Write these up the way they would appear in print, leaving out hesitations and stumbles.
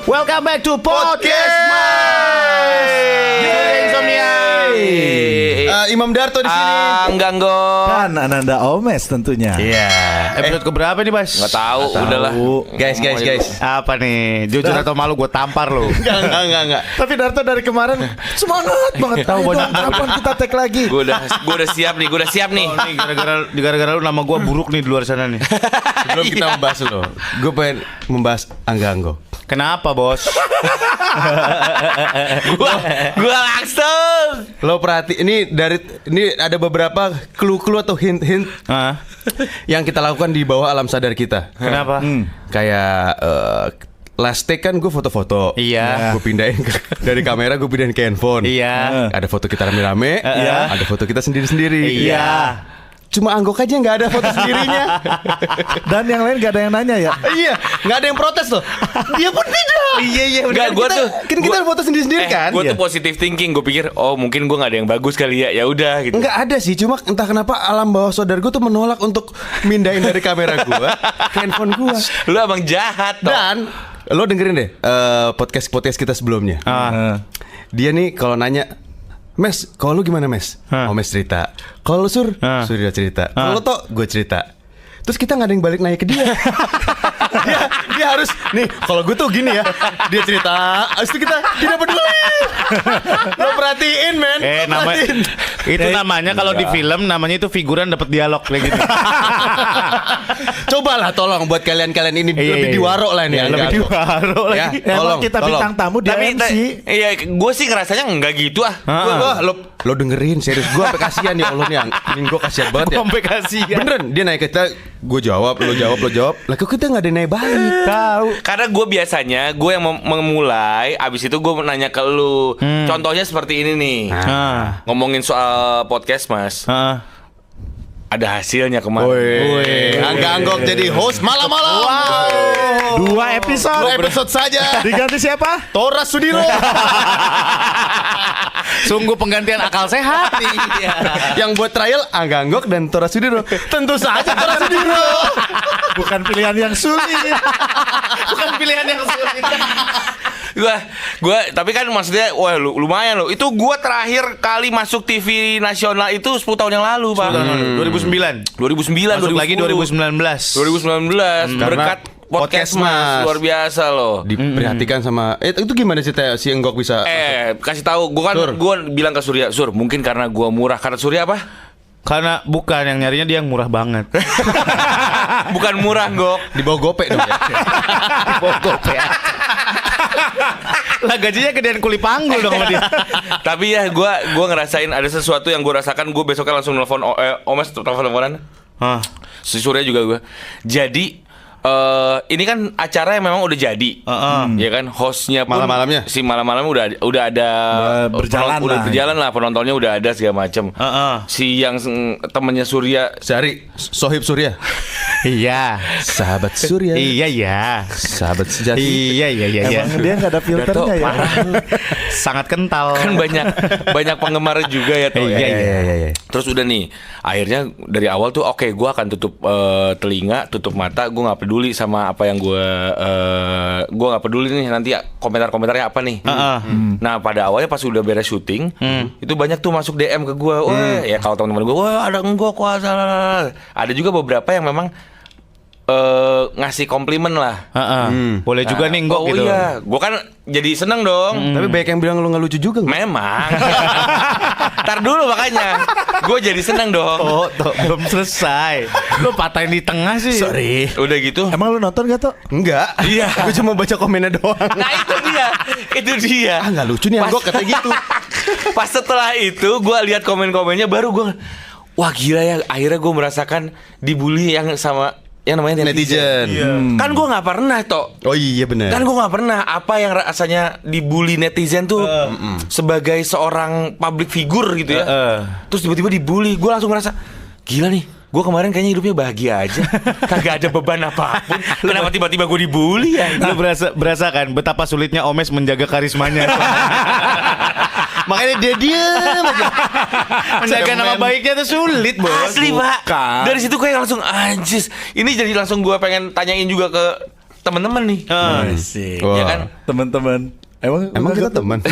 Welcome back to Podcast Mas. Insomnia. Imam Darto di sini. Enggak. Dan Ananda Omes tentunya. Iya. Episode keberapa nih, Bas? Nggak tahu, udahlah. Guys. Apa nih? Jujur atau malu gue tampar lo. Enggak. Tapi Darto dari kemarin semangat banget. Tahu banyak kapan kita tag lagi. Gue udah siap nih. Oh, nih gara-gara lu nama gue buruk nih di luar sana nih. Sebelum kita membahas lo, gue pengen membahas Angga-Anggo. Kenapa, Bos? Gua langsung. Lo perhati ini ada beberapa clue atau hint Hah? yang kita lakukan di bawah alam sadar kita. Kenapa? Kayak last take kan gue foto-foto. Iya. Gue pindahin dari kamera, gue pindahin ke handphone. Iya. Ada foto kita rame-rame. Iya. Ada foto kita sendiri-sendiri. Iya. Cuma Anggok aja nggak ada foto sendirinya. Dan yang lain gak ada yang nanya ya? Iya, nggak ada yang protes loh. Dia pun tidak. Iya. Enggak, gue tuh Kita foto sendiri-sendiri kan. Gue tuh positive thinking. Gue pikir, mungkin gue nggak ada yang bagus kali ya. Ya udah gitu. Enggak ada sih, cuma entah kenapa alam bawah sadar gue tuh menolak untuk mindahin dari kamera gue ke handphone gue. Lu abang jahat toh. Dan lo dengerin deh podcast kita sebelumnya. Dia nih kalau nanya, Mes, kalau lu gimana Mes? Oh Mes cerita. Kalau lu Sur dia cerita. Kalau lu Tok, gue cerita. Terus kita nggak ada yang balik nanya ke dia. dia harus nih. Kalau gue tuh gini ya, dia cerita, habis itu kita tidak peduli. Lo perhatiin men. Namanya kalau di film namanya itu figuran dapat dialog kayak gitu. Cobalah tolong buat kalian ini lebih diwaro lah nih. Lebih diwaro lagi. Emang kita bintang tamu di MC. Iya, gue sih ngerasanya enggak gitu ah. Lo dengerin serius. Gue sampai kasihan ya Allah nih. Ini gue kasihan banget ya. Sampai kasihan. Beneran dia naik ke kita, gue jawab, lo jawab. Lah kok kita nggak ada naik balik? Tahu. Karena gue biasanya gue yang memulai, abis itu gue nanya ke lu. Contohnya seperti ini nih. Ngomongin soal podcast Mas. Ada hasilnya kemarin. Angga-Anggok jadi host malam-malam. Wow. 2 episode saja. Diganti siapa? Tora Sudiro. Sungguh penggantian akal sehat. Yang buat trial Angga-Anggok dan Tora Sudiro. Tentu saja Tora Sudiro. Bukan pilihan yang sulit. Gua tapi kan maksudnya lumayan loh. Itu gua terakhir kali masuk TV nasional itu 10 tahun yang lalu, Pak. 2009. Masuk lagi 2019. Berkat Podcast Mas luar biasa loh. Diperhatikan sama itu gimana sih si Enggok bisa kasih tahu gua bilang ke Surya, Sur, mungkin karena gua murah. Karena Surya apa? Karena bukan yang nyarinya dia yang murah banget. Bukan murah, Gok. di bawah gopek dong ya. Di bawah gopek. Lah gajinya gedean kuli panggul dong sama dia. Tapi ya gua ngerasain ada sesuatu yang gua rasakan. Gua besoknya langsung nelfon Omes, teleponan. Si Surya juga gua. Jadi ini kan acara yang memang udah jadi, ya kan, hostnya pun malam-malamnya udah ada berjalan lah, penontonnya udah ada segala macam. Si yang temennya Surya, Syari, Sohib Surya. Iya, sahabat Surya. Iya. Sahabat sejati. Iya. Emang dia nggak ada filternya ya. Sangat kental. Kan banyak penggemar juga ya tuh. Iya. Terus udah nih, akhirnya dari awal tuh oke, gue akan tutup telinga, tutup mata, gue nggak peduli sama apa yang gue nggak peduli nih nanti komentar-komentarnya apa nih. Nah pada awalnya pas udah beres syuting, itu banyak tuh masuk DM ke gue, ya kalau teman-teman gue, ada Enggok kuasa. Ada juga beberapa yang memang ngasih komplimen lah. Boleh juga nih Enggok gitu. Oh iya, gue kan jadi seneng dong. Tapi banyak yang bilang lu nggak lucu juga. Memang. Ntar dulu makanya gue jadi seneng dong. Belum selesai. Lu patahin di tengah sih. Sorry. Udah gitu. Emang lu nonton gak tuh? Enggak. Iya. Gue cuma baca komennya doang. Nah itu dia. Nggak lucu nih Anggok kata gitu. Pas setelah itu gue lihat komen-komennya, baru gue, wah gila ya, akhirnya gue merasakan dibully yang sama yang namanya netizen. Kan gue nggak pernah toh. Oh iya benar. Kan gue nggak pernah apa yang rasanya dibully netizen tuh sebagai seorang public figure gitu ya. Terus tiba-tiba dibully, gue langsung ngerasa gila nih. Gue kemarin kayaknya hidupnya bahagia aja, kagak ada beban apapun. Kenapa tiba-tiba gue dibully ya? Lu berasa kan betapa sulitnya Omes menjaga karismanya. Makanya dia diam aja. Menjaga nama baiknya tuh sulit, Bos. Asli, Pak. Dari situ kayak langsung anjis. Ini jadi langsung gue pengen tanyain juga ke teman-teman nih. Asik. Ya kan? Teman-teman. Emang kita teman.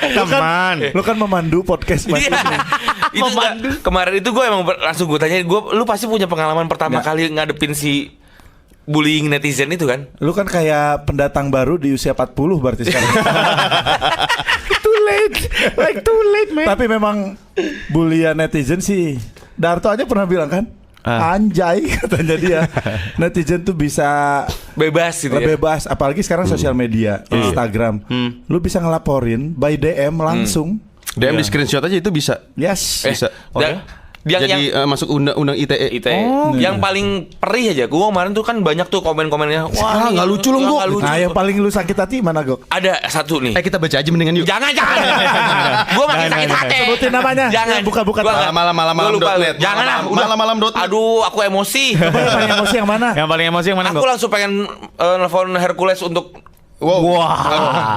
Teman. Lu kan memandu podcast Mas. Iya. Itu kemarin itu gue emang langsung gue tanya, lu pasti punya pengalaman pertama kali ngadepin si bullying netizen itu kan? Lu kan kayak pendatang baru di usia 40 berarti sekarang. Too late, man. Tapi memang bulian netizen sih. Darto aja pernah bilang kan, anjay katanya dia. Netizen tuh bisa Bebas gitu ya. bebas, apalagi sekarang sosial media, Instagram. Lu bisa ngelaporin by DM langsung. DM di screenshot aja itu bisa. Yes. Bisa. Yang Jadi masuk undang-undang ITE. Yang paling perih aja, gue kemarin tuh kan banyak tuh komen-komennya. Wah, nggak lucu lu, Gok. nggak lucu. Nah, yang paling lu sakit hati mana, Gok? Ada satu nih. Kita baca aja mendingan yuk. Jangan. Gue makin sakit hati. Sebutin namanya. Jangan. Buka-buka. Gua nggak- Malam-malam gua lupa. .net. Jangan lah. udah. Malam-malam.net. Aduh, aku emosi. Yang paling emosi yang mana? Yang paling emosi yang mana, Aku Gok? langsung pengen nelfon Hercules untuk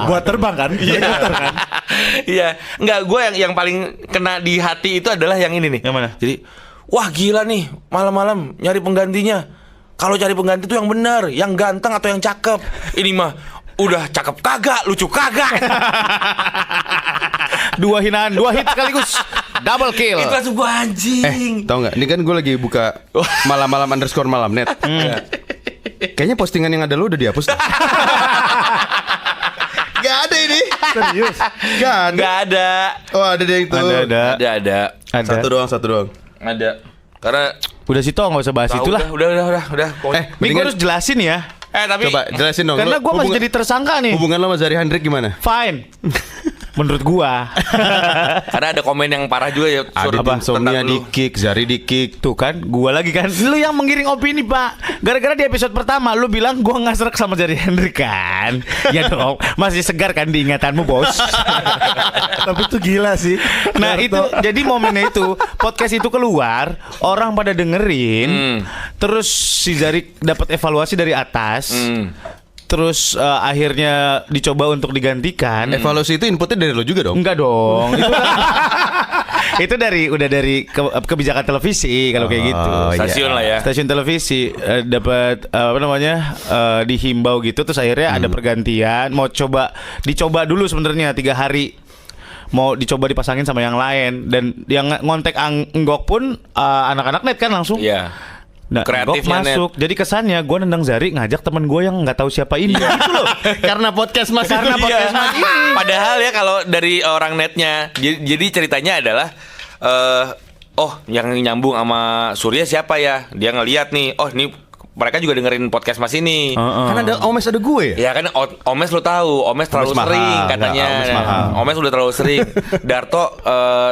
Buat terbang kan? Helikopter kan? Iya, enggak, gue yang paling kena di hati itu adalah yang ini nih. Yang mana? Jadi, wah gila nih, malam-malam nyari penggantinya. Kalau cari pengganti itu yang benar, yang ganteng atau yang cakep. Ini mah udah cakep kagak, lucu kagak. Dua hinaan, 2 hit sekaligus. Double kill. Itu langsung gue anjing. Tahu nggak? Ini kan gue lagi buka malam-malam_malam.net. Kayaknya postingan yang ada lu udah dihapus. Gak ada ini. Serius? Gak ada. Nggak ada. Oh ada deh itu. Ada. Ada. Satu doang. Ada. Karena Udah situ nggak usah bahas itulah. Udah. Nih gue mendingan- harus jelasin ya. Tapi Coba jelasin dong. Karena Lu gue masih hubungan- jadi tersangka nih. Hubungan lo sama Zari Handrik gimana? Fine. Menurut gua. karena ada komen yang parah juga ya. Adit Sur, Insomnia tentang lu. di kick, Zari di kick. Tuh kan, gua lagi kan. Lu yang menggiring opini, Pak. Gara-gara di episode pertama lu bilang gua nggak serak sama Zari Henry kan. Ya dong, masih segar kan di ingatanmu, Bos. Tapi itu gila sih. Nah, itu jadi momennya itu podcast itu keluar, orang pada dengerin. Terus si Zari dapat evaluasi dari atas. Terus akhirnya dicoba untuk digantikan. Evaluasi itu inputnya dari lo juga dong? Enggak dong. Itu kan itu udah dari kebijakan televisi kalau kayak gitu. Stasiun lah ya. Stasiun televisi dapat dihimbau gitu, terus akhirnya ada pergantian. Mau dicoba dulu sebenarnya 3 hari. Mau dicoba dipasangin sama yang lain, dan yang ngontek Enggok pun anak-anak net kan langsung. Iya. Nah, Enggok Kreatifnya masuk. Jadi kesannya gue nendang Zari ngajak temen gue yang nggak tahu siapa ini. Gitu loh. Karena podcast Mas Karena itu. podcast Mas ini. Padahal ya kalau dari orang netnya, jadi ceritanya adalah yang nyambung sama Surya siapa ya? Dia ngeliat nih, ini mereka juga dengerin podcast Mas ini. Kan ada Omes, ada gue ya? Ya kan Omes lo tahu, Omes terlalu mahal. sering katanya. Nggak, Omes mahal. Omes udah terlalu sering. Darto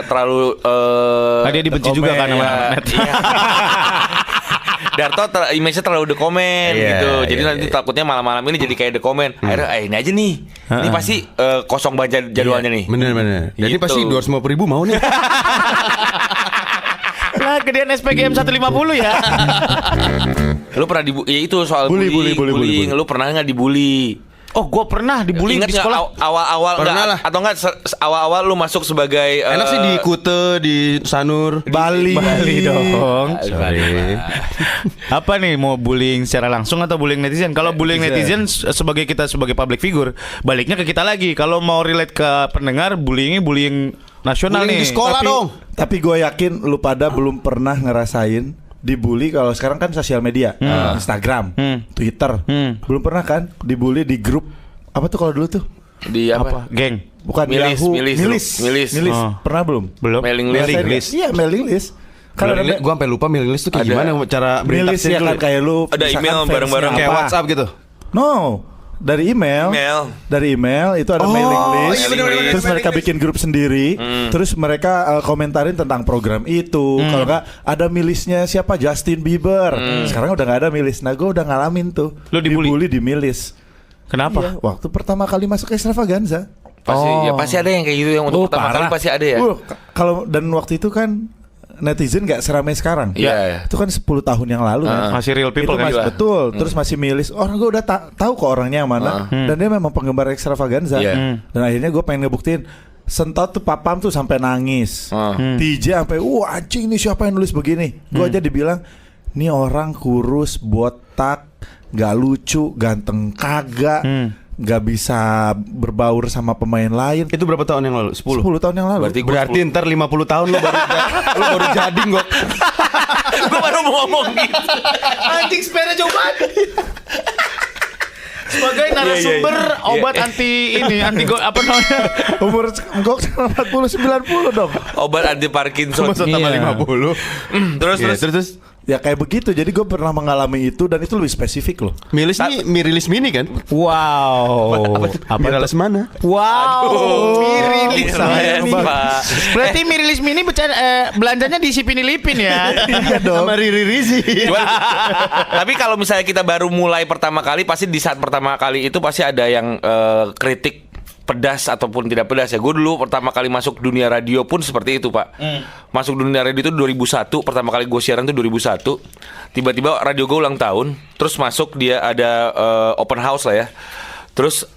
terlalu Dia dibenci juga kan sama net. Iya. Darto image-nya terlalu the comment gitu. Jadi nanti takutnya malam-malam ini jadi kayak the comment. Akhirnya ini aja nih. Ini pasti kosong banget jadwalnya nih. Bener. Jadi Gitu. pasti 250.000 mau nih. Nah, gedean SPGM 150 ya. Lu pernah ya itu soal bullying. Lu pernah nggak dibully? Oh, gue pernah dibully Ingat di nggak sekolah. awal-awal Pernah nggak? lah. Atau nggak awal-awal lu masuk sebagai Enak sih di Kute, di Sanur. Bali dong. Sorry. Apa nih, mau bullying secara langsung atau bullying netizen? Kalau bullying netizen sebagai public figure, baliknya ke kita lagi. Kalau mau relate ke pendengar, bullying nasional Bullying nih. di sekolah dong. Tapi gue yakin lu pada belum pernah ngerasain dibully. Kalau sekarang kan sosial media, Instagram, Twitter, belum pernah kan dibully di grup apa tuh kalau dulu tuh? di apa? Geng. Bukan Milis. Milis. Pernah belum? Belum. Mailing Ngerasain list. nggak? Iya, mailing list. Kan ada Gue sampai lupa mailing list tuh kayak Ada. gimana cara mailing list ya kan, kayak lu Ada misalkan email fansnya bareng-bareng. kayak apa. WhatsApp gitu. No, dari email. Dari email itu ada mailing list. iya bener-bener, Terus mereka bikin grup sendiri. Terus mereka komentarin tentang program itu. Kalau nggak ada milisnya siapa, Justin Bieber. Sekarang udah nggak ada milis. Nah, gue udah ngalamin tuh. Lu dibully di milis. Kenapa? Iya, waktu pertama kali masuk Extravaganza. Pasti ada yang kayak gitu yang untuk pertama kali pasti ada ya. Kalau dan waktu itu kan netizen nggak seramai sekarang. Iya. Itu kan 10 tahun yang lalu kan. Masih real people Itu kan? masih betul. Terus masih milis. Orang gue udah tahu kok orangnya yang mana. Dan dia memang penggemar Extravaganza. Dan akhirnya gue pengen ngebuktiin. Sentot tuh papam tuh sampai nangis. TJ sampai anjing nih siapa yang nulis begini. Gue aja dibilang nih orang kurus, botak, gak lucu, ganteng kagak, gak bisa berbaur sama pemain lain. Itu berapa tahun yang lalu? 10 tahun yang lalu. Berarti ntar 50 tahun lo baru jadi Gok. Gue baru mau ngomong gitu. Anjing sepeda cobaan. Sebagai narasumber obat anti apa namanya? Umur Gok 40 90 dong. Obat anti Parkinson. Masa tambah 50. Terus Ya kayak begitu. Jadi gue pernah mengalami itu dan itu lebih spesifik loh. Mirilis mini kan? Wow. Mirilis mana? Wow. Mirilis Mini, Pak. Berarti Mirilis Mini belanjanya di Sipin Lipin ya. Iya dong. Sama Riri Rizi. Tapi kalau misalnya kita baru mulai pertama kali, pasti di saat pertama kali itu pasti ada yang kritik pedas ataupun tidak pedas ya. Gue dulu pertama kali masuk dunia radio pun seperti itu, Pak. Masuk dunia radio itu 2001. Pertama kali gue siaran itu 2001. Tiba-tiba radio gue ulang tahun. Terus masuk dia ada open house lah ya. Terus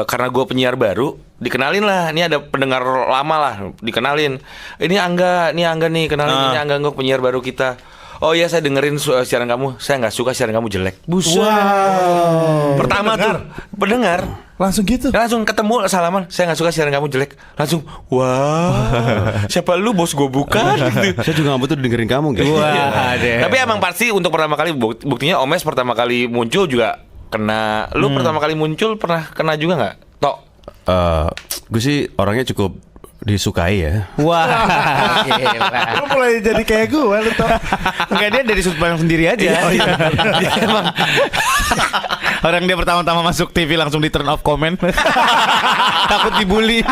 karena gue penyiar baru, dikenalin lah. Ini ada pendengar lama lah, dikenalin. Ini Angga nih, kenalin ini Angga penyiar baru kita. Oh iya, saya dengerin siaran kamu. Saya nggak suka siaran kamu jelek. Wow. Pertama tuh pendengar Langsung gitu. langsung ketemu salaman. Saya nggak suka siaran kamu jelek. Langsung wah. Siapa lu, bos gue bukan gitu. Saya juga gak butuh dengerin kamu gitu. Tapi emang pasti untuk pertama kali, buktinya Omes pertama kali muncul juga kena. Lu pertama kali muncul pernah kena juga nggak? Tok. Gue sih orangnya cukup disukai ya. Wah. Lu mulai jadi kayak gue lu tau. Enggak, dia dari sudut pandang sendiri aja. Dia emang orang dia pertama-tama masuk TV langsung di turn off comment. Takut dibully.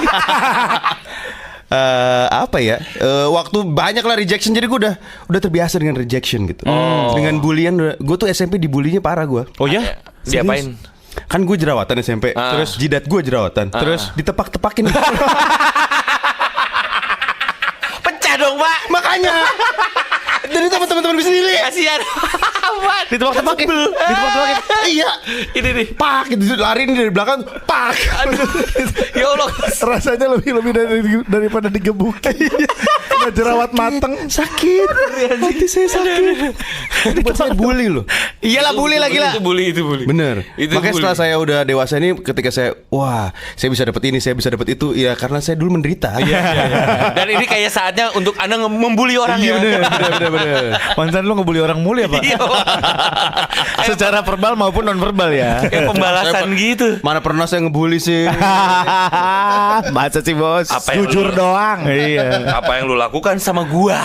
Apa ya? Waktu banyak lah rejection, jadi gue udah terbiasa dengan rejection gitu. Dengan bullian, gue tuh SMP dibulinya parah gue. Oh ya? Diapain? Kan gue jerawatan SMP, terus jidat gue jerawatan, terus ditepak-tepakin. Pecah dong, Pak. Makanya dari teman-teman gue sendiri. Kasihan. Ditebak-tebakin. Iya. Ini nih. Pak, gitu, lari nih dari belakang. Pak. Aduh. Ya Allah. Rasanya lebih daripada digebukin. Kena jerawat mateng. Sakit. Hati saya sakit. Itu buat saya bully loh. Iyalah bully lagi lah. Itu bully. Bener. Itu Makanya bully. setelah saya udah dewasa ini, ketika saya bisa dapat ini, saya bisa dapat itu, ya karena saya dulu menderita. Iya. Dan ini kayak saatnya untuk Anda membuli orang ya. Bener. Mantan lu ngebully orang mulu ya, Pak? Iya. Secara verbal maupun non verbal ya. Kayak pembalasan gitu. Mana pernah saya ngebully sih? Masa sih, Bos? Jujur doang. Iya. Apa yang lu lakukan sama gua?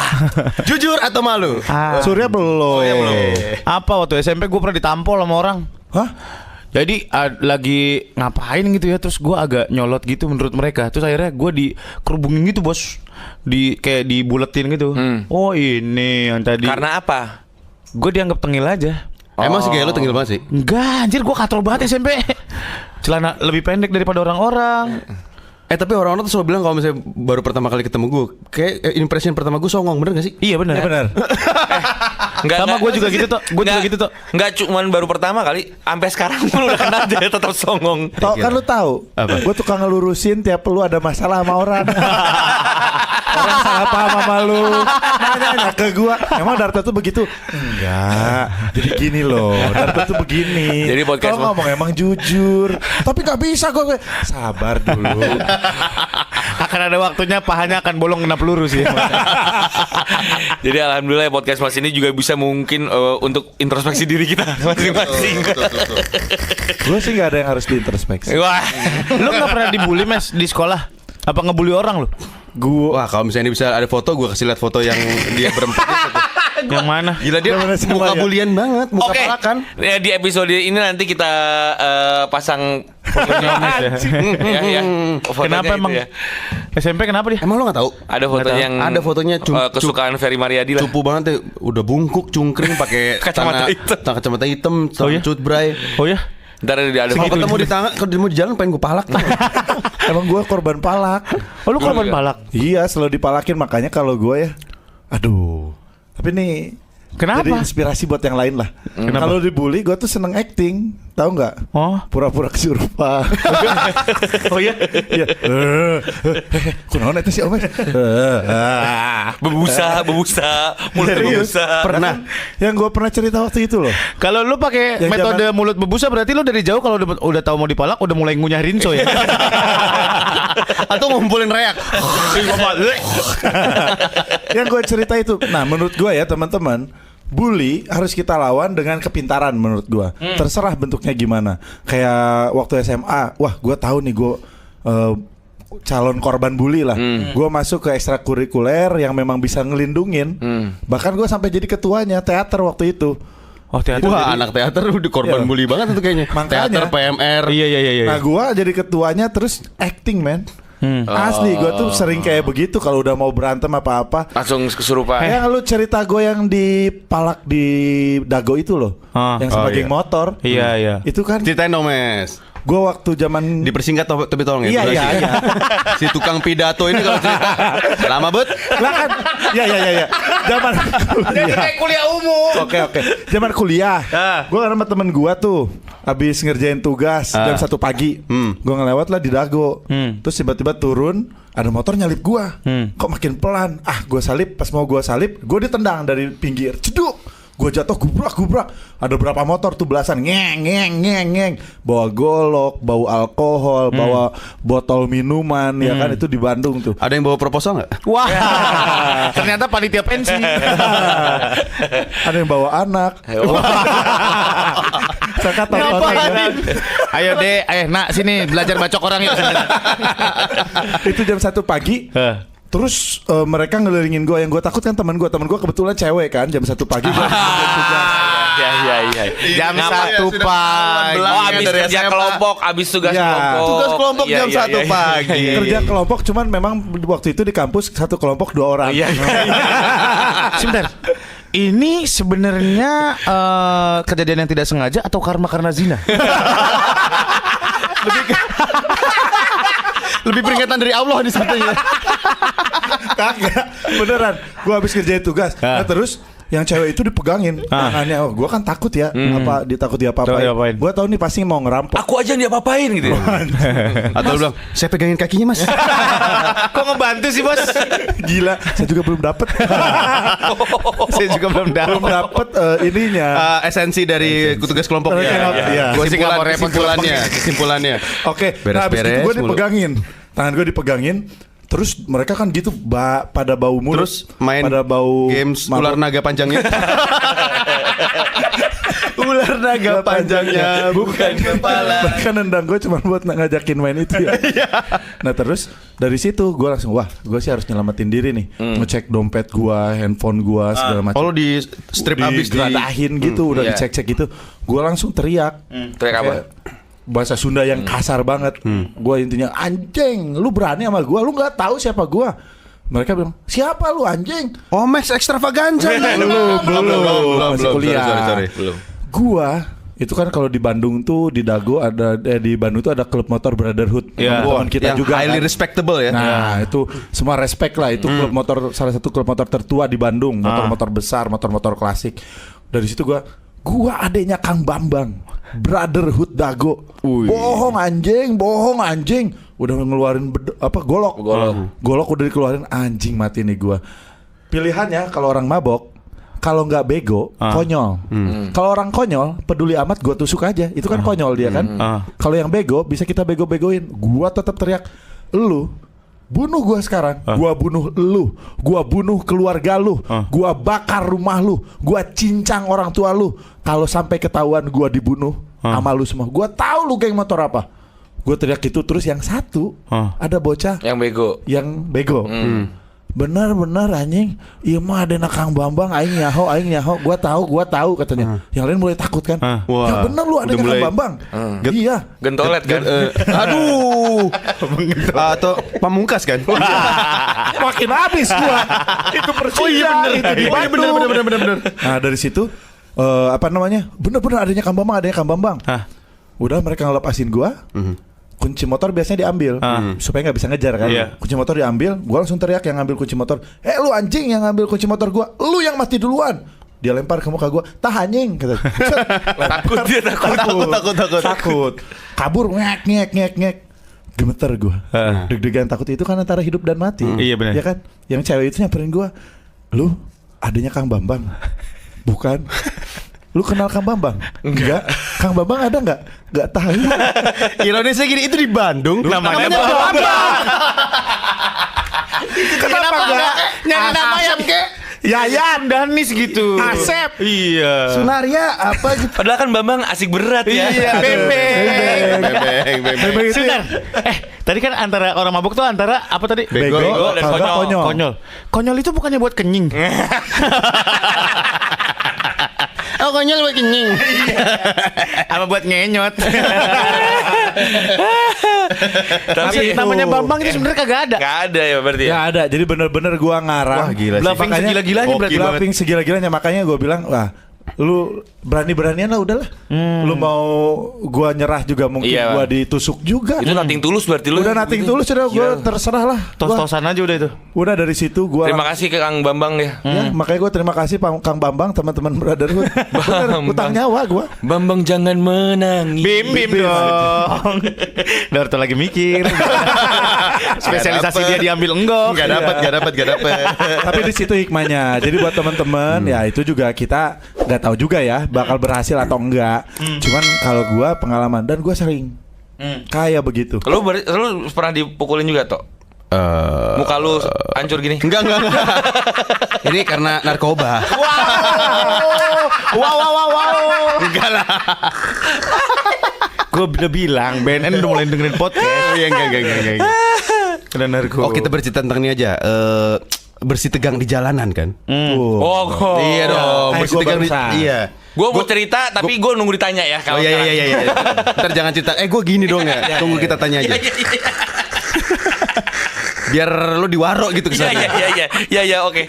Jujur atau malu? Surya belum. Apa waktu SMP gue pernah ditampol sama orang. Hah? Jadi lagi ngapain gitu ya, terus gue agak nyolot gitu menurut mereka. Terus akhirnya gue dikerubungin gitu, Bos. Kayak dibuletin gitu. Oh ini yang tadi. Karena apa? Gue dianggap tengil aja. Emang sih kayak lu tengil banget sih? Enggak, anjir gue katrol banget SMP. Celana lebih pendek daripada orang-orang. Tapi orang-orang tuh selalu bilang kalau misalnya baru pertama kali ketemu gue, kayak impression pertama gue songong, bener gak sih? Iya benar. Benar. Sama gue juga gitu tuh. Gue juga gitu tuh. Enggak cuman baru pertama kali, sampai sekarang pun udah kena aja tetap songong. Tau kan lu tahu? Gue tukang ngelurusin tiap lu ada masalah sama orang. Orang salah paham sama lu. Nanya ke gua, emang Darto tuh begitu? Enggak. Jadi gini loh, Darto tuh begini. Jadi podcast kalau ngomong emang jujur. Tapi gak bisa gue. Sabar dulu. Akan ada waktunya pahanya akan bolong kena peluru sih. Jadi alhamdulillah podcast Mas ini juga bisa mungkin untuk introspeksi diri kita masing-masing. Gue sih gak ada yang harus diintrospeksi. Wah, Lu gak pernah dibully, Mes, di sekolah? Apa ngebully orang lu? Wah, kalau misalnya bisa ada foto, gue kasih lihat foto yang dia berempat itu. Yang mana? Gila, dia muka bulian banget, muka Oke. palakan. Ya, di episode ini nanti kita pasang fotonya Mas ya. Ya. Fotonya Kenapa itu emang? ya. SMP kenapa dia? Emang lo gak tahu? Ada foto Nggak tahu. yang Ada fotonya kesukaan Ferry Mariadi lah. cupu banget ya, udah bungkuk, cungkring, pakai Kacamata hitam. kacamata hitam, Oh, iya? cutbray. Oh ya? Ntar ada Kalau ketemu di tangan, kalau ketemu di jalan pengen gue palak. Emang gue korban palak. Oh lu korban palak? Iya, selalu dipalakin. Makanya kalau gue ya, aduh. Tapi nih, Kenapa? jadi inspirasi buat yang lain lah. Kalau dibully, gue tuh seneng acting. tahu nggak? Oh. Pura-pura kesurupan. Oh ya? Iya. Kunaon eta si Omes? Bebusa, mulut Serius? bebusa. Pernah. Yang gue pernah cerita waktu itu loh. Kalau lu pakai Yang metode zaman- mulut bebusa berarti lu dari jauh kalau udah tahu mau dipalak udah mulai ngunyah rinso ya. Atau ngumpulin reak. Yang gue cerita itu. Nah, menurut gue ya teman-teman, bully harus kita lawan dengan kepintaran menurut gue. Terserah bentuknya gimana. Kayak waktu SMA, wah gue tahu nih gue calon korban bully lah. Gue masuk ke ekstrakurikuler yang memang bisa ngelindungin. Bahkan gue sampai jadi ketuanya teater waktu itu. Oh, teater. Wah, anak teater udah korban Iya. bully banget itu kayaknya. Makanya. Teater PMR. Iya. Nah gue jadi ketuanya terus acting man. Asli gue tuh sering kayak begitu kalau udah mau berantem apa-apa. Langsung kesurupan. Yang lu cerita gue yang dipalak di Dago itu loh, yang sama geng motor. Iya. Itu kan Ceritain dong, Mes. gue waktu zaman Dipersingkat tapi tolong ya. Iya, durasi iya, ya. iya. Si tukang pidato ini kalau cerita lama bet. lah kan, ya. Zaman kuliah umum. Oke. Zaman kuliah, gue sama temen gue tuh habis ngerjain tugas jam 1 pagi. Gue ngelewat lah di Dago. Terus tiba-tiba turun, ada motor nyalip gue. Kok makin pelan? Gue salip. Pas mau gue salip, gue ditendang dari pinggir. Ceduk. Gue jatuh gubrak. Ada berapa motor tuh belasan ngeng. Bawa golok, bau alkohol, bawa botol minuman, ya kan itu di Bandung tuh. Ada yang bawa proposal nggak? Wah. Ternyata panitia pensi. Ada yang bawa anak. Saya kata Ayo deh, nak sini belajar bacok orang yuk. itu jam 1 pagi. Terus mereka ngelilingin gue. Yang gue takut kan teman gue kebetulan cewek kan. Jam 1 pagi gue Iya. Jam Ngapain? 1 pagi. Oh, abis dari kerja SMA. kelompok, abis tugas Ya. kelompok. Tugas kelompok Iya, jam 1 pagi. kerja kelompok. Cuman memang waktu itu di kampus satu kelompok 2 orang. Iya. Sebentar. Ini sebenarnya kejadian yang tidak sengaja atau karena zina? Lebih peringatan dari Allah nih sebetulnya. Kagak, beneran. Gue habis kerjain tugas. Nah terus yang cewek itu dipegangin tangannya. Gue kan takut ya, apa ditakuti apa-apain. Gue tahu nih pasti mau ngerampok. Aku aja yang diapa-apain gitu. Atau lu bilang, saya pegangin kakinya, Mas. Kok ngebantu sih, Bos? Gila, saya juga belum dapet. Saya juga belum belum dapet ininya. Esensi dari tugas kelompok ya. Iya. Gua sih nggak mau repot Kesimpulannya. Oke, nah habis itu Beres-beres gue mulu. dipegangin. Tangan gue dipegangin. Terus mereka kan gitu pada bau mulut. Terus main pada bau games mabuk. ular naga panjangnya. Ular naga panjangnya bukan kepala. Mereka nendang gue cuma buat ngajakin main itu ya. Nah terus dari situ gue langsung wah gue sih harus nyelamatin diri nih. Ngecek dompet gue, handphone gue segala macam. Oh, lu di strip abis digeradahin gitu, udah Iya. dicek-cek gitu. Gue langsung teriak. Teriak apa? Kayak bahasa Sunda yang kasar banget. Gue intinya anjing, lu berani sama gue, lu nggak tahu siapa gue. Mereka bilang siapa lu anjing? Oh, Max Extravaganza. Belum, masih kuliah. Sorry. Belum. Gua itu kan kalau di Bandung tuh di Dago ada di Bandung tuh ada klub motor Brotherhood. Iya. Teman kita Yang juga highly kan. respectable ya. Nah itu semua respect lah. Itu klub motor, salah satu klub motor tertua di Bandung. Motor-motor besar, motor-motor klasik. Dari situ gua adeknya Kang Bambang, Brotherhood Dago. Bohong anjing. Udah ngeluarin golok udah dikeluarin, anjing mati nih gua. Pilihannya kalau orang mabok, kalau nggak bego, konyol. Kalau orang konyol, peduli amat, gua tusuk aja. Itu kan konyol dia kan. Kalau yang bego, bisa kita bego-begoin. Gua tetap teriak, lu bunuh gua sekarang. Gua bunuh lu. Gua bunuh keluarga lu. Gua bakar rumah lu. Gua cincang orang tua lu. Kalau sampai ketahuan gua dibunuh sama lu semua, gua tahu lu geng motor apa. Gua teriak gitu. Terus yang satu ada bocah Yang bego. Bener anjing. Iya mah ada Kang Bambang aing nyaho. Gua tahu katanya. Yang lain mulai takut kan. Wah, Ya bener lu ada udah Kang mulai- Bambang. Iya. Gentolet kan. Aduh. Atau pamungkas kan? Makin habis gua. Itu persiapan itu di Bandung. Bener. Nah dari situ bener adanya Kang Bambang. Udah mereka ngelepasin gua. Kunci motor biasanya diambil supaya nggak bisa ngejar kan. Iya. Kunci motor diambil, gua langsung teriak yang ngambil kunci motor. Lu anjing yang ngambil kunci motor gua, lu yang mati duluan. Dia lempar ke muka gue, tah anjing kata. Takut dia Takut. Kabur ngek. Gemeter gue. Deg-degan takut itu kan antara hidup dan mati. Iya benar. Ya kan? Yang cewek itu nyamperin gue, "Lu adanya Kang Bambang?" "Bukan." "Lu kenal Kang Bambang?" "Enggak." "Kang Bambang ada enggak?" "Enggak tahu." Ironisnya gini, itu di Bandung Namanya Bambang. Kenapa enggak? Nyari nama yang Yayan, Danis gitu. Asep. Iya. Sunaria apa gitu. Padahal kan Bambang asik berat ya. Iya, Bebek. Bebek itu Sebentar. Tadi kan antara orang mabuk tuh antara apa tadi? Bego dan kagak konyol. konyol. Konyol itu bukannya buat kenying. Oh, konyol buat kenying. Apa buat ngenyot. Tapi namanya Bambang itu sebenarnya kagak ada. nggak ada ya berarti ya. Ya ada, jadi bener-bener gua ngarang. Wah, gila sih. Bluffing segila-gilanya berarti. Bluffing segila-gilanya, makanya gua bilang, wah, lu berani-beranian lah udahlah. Lu mau gua nyerah juga mungkin Iya, gua Bang. ditusuk juga. Itu nothing tulus berarti lu. Udah nothing tulus udah gua terserah lah. Gua- Tos-tosan aja udah itu. Udah dari situ gua Terima kasih ke Kang Bambang ya. ya, makanya gua terima kasih Kang Bambang, teman-teman brotherhood. Bener, utang nyawa gua. Bambang jangan menangis. Bim dong. Darto lagi mikir. Spesialisasi dia diambil enggok. Gak dapat. Tapi di situ hikmahnya. Jadi buat teman-teman ya itu juga kita nggak tahu juga ya bakal berhasil atau enggak. Cuman kalau gua pengalaman dan gua sering kayak begitu. Lu pernah dipukulin juga toh? Muka lu hancur gini. Enggak. Ini karena narkoba. Wow. Enggak lah. Gue udah bilang BNN udah mulai dengerin podcast. Iya, enggak. Kena narko. Oh, kita bercerita tentang ini aja. Bersih tegang di jalanan kan? Oh. Iya dong, Kayak bersih gua tegang di. barusan. Iya. Gue mau cerita tapi gue nunggu ditanya ya. Oh iya. Ntar jangan cerita. Gue gini dong ya. Tunggu kita tanya aja. Biar lu diwaro gitu kesana. Iya, oke.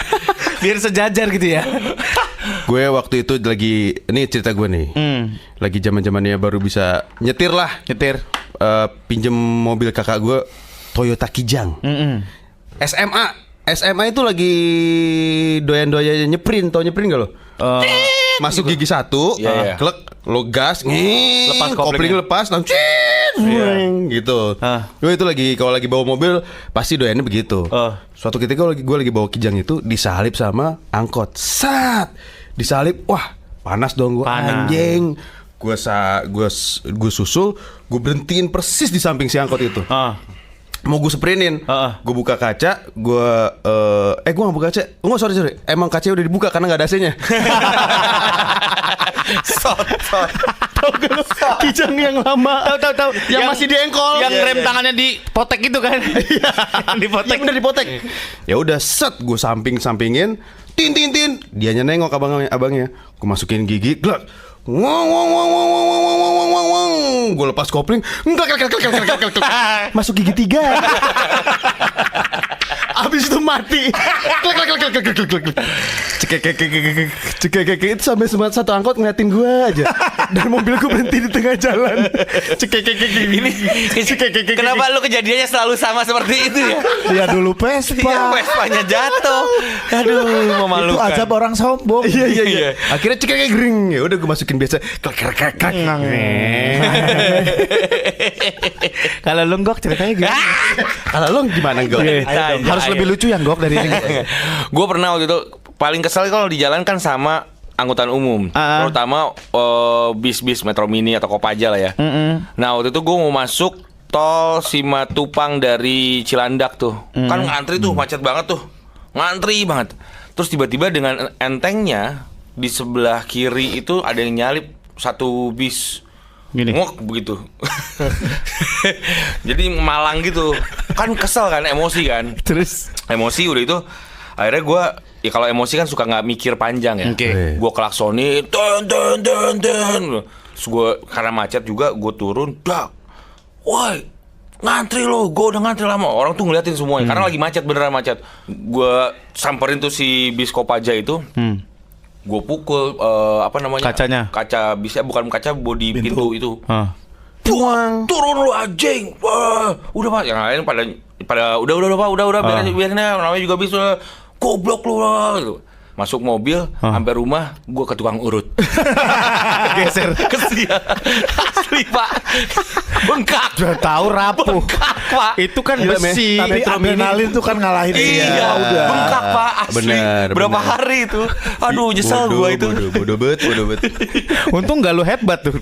Biar sejajar gitu ya. Gue waktu itu lagi, ini cerita gue nih. Lagi zaman-zamannya baru bisa nyetir lah. Nyetir. Pinjem mobil kakak gue Toyota Kijang. SMA itu lagi doyan-doyan nyeprin, tau nyeprin gak lo? Masuk gigi satu, Iya. klek, lo gas, Lepas kopling koplingnya. lepas, langsung gitu. Gue itu lagi kalau lagi bawa mobil pasti doyannya begitu. Suatu ketika gue lagi bawa Kijang itu disalip sama angkot, disalip, wah panas dong gue, anjing. Gue susul, gue berhentiin persis di samping si angkot itu. Mau gue sprinin, gue buka kaca, gue gak buka kaca, sorry, emang kacanya udah dibuka karena nggak ada AC-nya. Tahu gak lu? Kijang yang lama. Tahu. Yang masih diengkol. Yang rem tangannya dipotek itu kan. Dipotek. Yang udah dipotek. Ya udah set, gue sampingin, tin. Dianya nengok abangnya. Gue masukin gigi, glak. Wong. Gue lepas kopling, masuk gigi 3. Abis itu mati. Cekek itu sampai satu angkot ngeliatin gue aja. Dan mobil gue berhenti di tengah jalan. Kenapa lu kejadiannya selalu sama seperti itu ya? Ya dulu Vespa. Vespanya jatuh. Aduh, Itu memalukan. azab orang sombong. Iya. Akhirnya cekek gering. Ya udah gue masukin biasa. Klek. Kalau lu Gok ceritanya gimana? Kalau lo gimana Gok? Harus lebih lucu yang Gok dari ini. Gue pernah waktu itu paling kesel kalau di jalan kan sama angkutan umum, terutama bis-bis Metro Mini atau Kopaja lah ya. Nah waktu itu gue mau masuk tol Simatupang dari Cilandak tuh, kan ngantri tuh macet banget tuh, ngantri banget. Terus tiba-tiba dengan entengnya di sebelah kiri itu ada yang nyalip satu bis. Gini. Ngok begitu. Jadi malang gitu. Kan kesel kan, emosi kan. Terus Emosi udah itu akhirnya gue, ya kalau emosi kan suka nggak mikir panjang ya. Oke. Gue klaksonin, terus gue karena macet juga gue turun, dak, woi ngantri lo, gue udah ngantri lama. Orang tuh ngeliatin semuanya karena lagi macet, beneran macet. Gue samperin tuh si bis Kopaja itu. Gue pukul Kacanya. kaca bisnya, bukan kaca, bodi pintu itu. Tuang. Turun lu anjing. Wah, udah Pak, yang lain pada udah Pak, udah biarin aja, namanya juga bis. Goblok lu lah gitu. Masuk mobil, sampai rumah, gue ke tukang urut. Geser. Kesian. Asli Pak. Bengkak. Udah tahu rapuh. Bengkak Pak. Itu kan Gila, besi. Tapi adrenalin tuh kan ngalahin Iya, dia. Udah. bengkak Pak. Asli. Benar, Berapa benar. hari itu? Aduh, nyesel gue itu. Bodoh bet. Untung gak lu headbutt tuh.